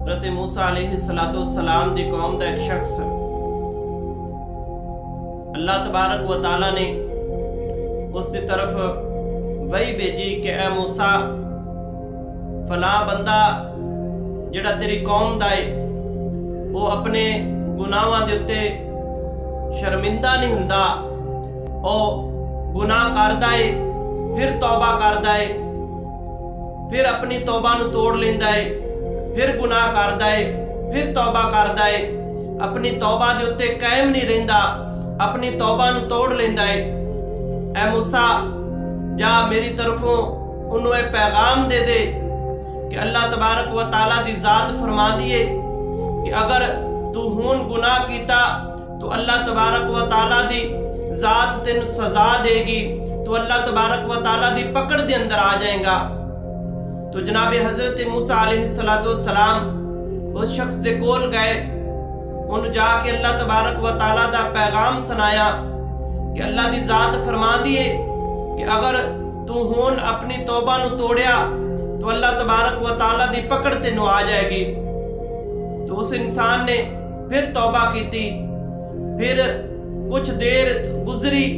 حضرت موسیٰ علیہ السلام دی قوم دا ایک شخص اللہ تبارک و تعالیٰ نے اس دی طرف وحی بھیجی کہ اے موسیٰ فلاں بندہ جڑا تیری قوم دا ہے وہ اپنے گناہاں دے اتے شرمندہ نہیں ہندا، او گناہ کردا ہے پھر توبہ کردا ہے، پھر اپنی توبہ نو توڑ لیندا ہے، پھر گناہ کردا ہے، پھر توبہ کردا ہے، اپنی توبہ دے اتے قائم نہیں رہندا، اپنی توبہ نو توڑ لیندا ہے۔ اے موسیٰ جا میری طرفوں انہوں اے پیغام دے دے کہ اللہ تبارک و تعالیٰ دی ذات فرما دیے کہ اگر تو ہون گناہ کیتا تو اللہ تبارک و تعالیٰ دی ذات تین سزا دے گی، تو اللہ تبارک و تعالیٰ دی پکڑ دے اندر آ جائیں گا۔ تو جناب حضرت موسیٰ علیہ السلام اس شخص دے کول گئے، انہوں جا کے اللہ تبارک و تعالیٰ دا پیغام سنایا کہ اللہ دی ذات فرما دیے کہ اگر تو ہون اپنی توبہ نو توڑیا تو اللہ تبارک و تعالیٰ دی پکڑ تینو آ جائے گی۔ تو اس انسان نے پھر توبہ کیتی، پھر کچھ دیر گزری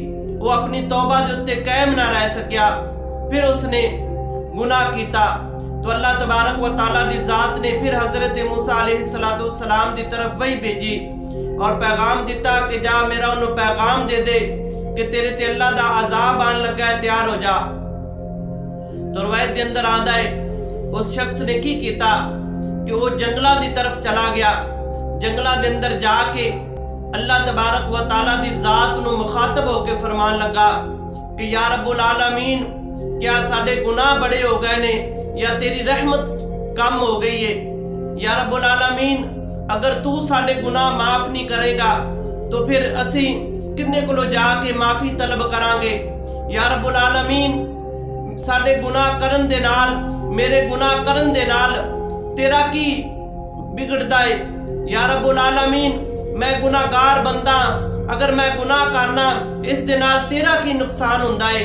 وہ اپنی توبہ دے اتے قائم نہ رہ سکیا، پھر اس نے گناہ کیتا، تو اللہ تبارک و تعالیٰ دی ذات نے پھر حضرت موسیٰ علیہ السلام دی طرف وحی بھیجی اور پیغام دیتا کہ جا میرا انہوں پیغام دے دے کہ تیرے تے اللہ دا عذاب آن لگا ہے، تیار ہو جا۔ تو روایت دے اندر آندا ہے اس شخص نے کی کیتا کہ وہ جنگلہ دی طرف چلا گیا، جنگلہ دے اندر جا کے اللہ تبارک و تعالیٰ دی ذات نو مخاطب ہو کے فرمان لگا کہ یا رب العالمین کیا ساڑے گناہ بڑے ہو گئے نے یا تیری رحمت کم ہو گئی ہے؟ یا رب العالمین اگر تو ساڑے گناہ معاف نہیں کرے گا تو پھر اسی کنے کو جا کے معافی طلب کران گے؟ یا رب العالمین ساڑے گناہ کرن دے نال، میرے گناہ کرن دے نال تیرا کی بگڑتا ہے؟ یا رب العالمین میں گناہگار بندہ، اگر میں گناہ کرنا اس دے نال تیرا کی نقصان ہوندا ہے؟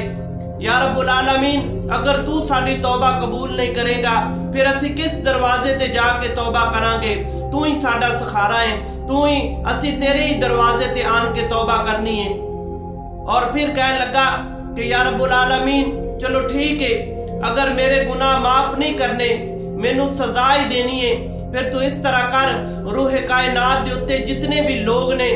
یا رب العالمین اگر تو ساڑی توبہ قبول نہیں کرے گا پھر اسی کس دروازے تے جا کے توبہ کران گے؟ تو ہی ساڑا سخارا ہے، تو ہی اسی تیرے ہی دروازے تے آن کے توبہ کرنی ہے۔ اور پھر کہنے لگا کہ یا رب العالمین چلو ٹھیک ہے، اگر میرے گناہ معاف نہیں کرنے مینوں سزا ہی دینی ہے، پھر تو اس طرح کر روح کائنات دے اتے جتنے بھی لوگ نے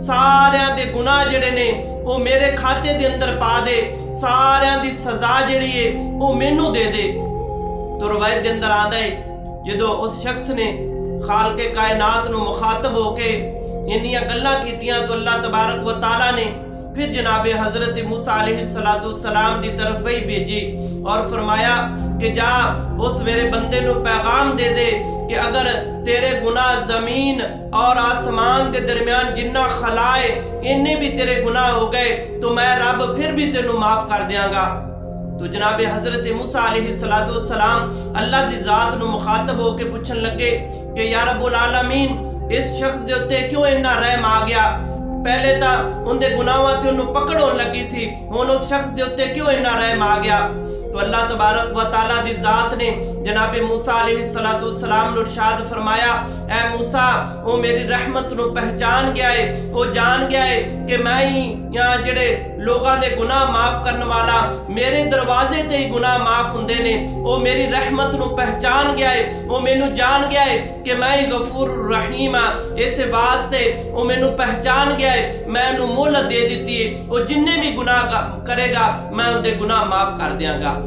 ساریاں دے گناہ جڑے نے وہ میرے کھاتے دے اندر پا دے، ساریاں دی سزا جڑی ہے وہ مینوں دے دے۔ تو روایت دے اندر آندا ہے جدو اس شخص نے خالق کائنات نو مخاطب ہو کے انہیاں گلاں کیتیاں تو اللہ تبارک و تعالیٰ نے پھر جناب حضرت موسیٰ علیہ السلام دی طرف وحی بھیجی اور فرمایا کہ جا اس میرے بندے نو پیغام دے دے کہ اگر تیرے گناہ زمین اور آسمان دے درمیان جنہ خلائے انہیں بھی تیرے گناہ ہو گئے تو میں رب پھر بھی تینوں معاف کر دیاں گا۔ تو جناب حضرت موسیٰ علیہ السلام اللہ دی ذات نو مخاطب ہو کے پوچھن لگے کہ یا رب العالمین اس شخص دے اتے کیوں اتنا رحم آ گیا؟ پہلے تا ان دے گناہاں تے انہوں پکڑ ہون لگی سی، ہن اس شخص دے اتے کیوں اتنا رحم آ گیا؟ تو اللہ تبارک و تعالیٰ دی ذات نے جناب موسیٰ علیہ السلام نو ارشاد فرمایا اے موسیٰ وہ میری رحمت نو پہچان گیا ہے، وہ جان گیا ہے کہ میں ہی یہاں جڑے لوگاں دے گناہ معاف کرنے والا، میرے دروازے تے ہی گناہ معاف ہوندے نے، وہ میری رحمت نو پہچان گیا ہے، وہ مینوں جان گیا ہے کہ میں ہی غفور الرحیم ہاں، اس واسطے وہ مینوں پہچان گیا ہے، میں انہوں مہلت دے دیتی ہے، وہ جننے بھی گناہ کرے گا میں ان دے گناہ معاف کر دیاں گا۔